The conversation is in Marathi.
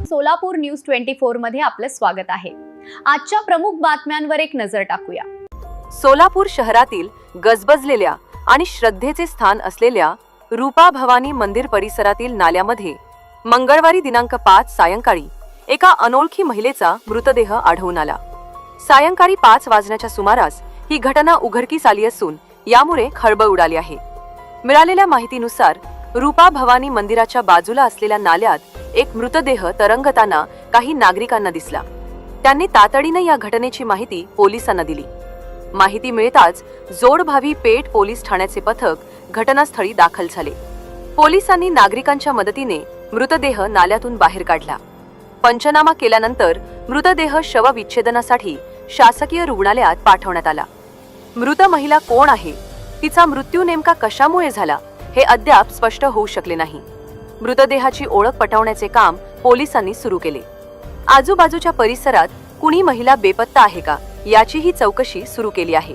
सोलापूर न्यूज 24 मध्ये आपलं स्वागत आहे। आजच्या प्रमुख बातम्यांवर एक नजर टाकूया। सोलापूर शहरातील गजबजलेल्या आणि श्रद्धेचे स्थान असलेल्या रूपा भवानी मंदिर परिसरातील नाल्यामध्ये मंगळवारी दिनांक 5 सायंकाळी एका अनोळखी महिलेचा मृतदेह आढळून आला। सायंकाळी 5 वाजण्याच्या सुमारास ही घटना उघडकीस आली असून यामुळे खळबळ उडाली आहे। मिळालेल्या माहितीनुसार रूपा भवानी मंदिराच्या बाजूला असलेल्या नाल्यात एक मृतदेह तरंगताना काही नागरिकांना दिसला। त्यांनी तातडीने या घटनेची माहिती पोलिसांना दिली। माहिती मिळताच जोडभावी पेठ पोलीस ठाण्याचे पथक घटनास्थळी दाखल झाले। पोलिसांनी नागरिकांच्या मदतीने मृतदेह नाल्यातून बाहेर काढला। पंचनामा केल्यानंतर मृतदेह शवविच्छेदनासाठी शासकीय रुग्णालयात पाठवण्यात आला। मृत महिला कोण आहे, तिचा मृत्यू नेमका कशामुळे झाला हे अद्याप स्पष्ट होऊ शकले नाही। मृतदेहाची ओळख पटवण्याचे काम पोलिसांनी सुरू केले। आजूबाजूच्या परिसरात कुणी महिला बेपत्ता आहे का याचीही चौकशी सुरू केली आहे।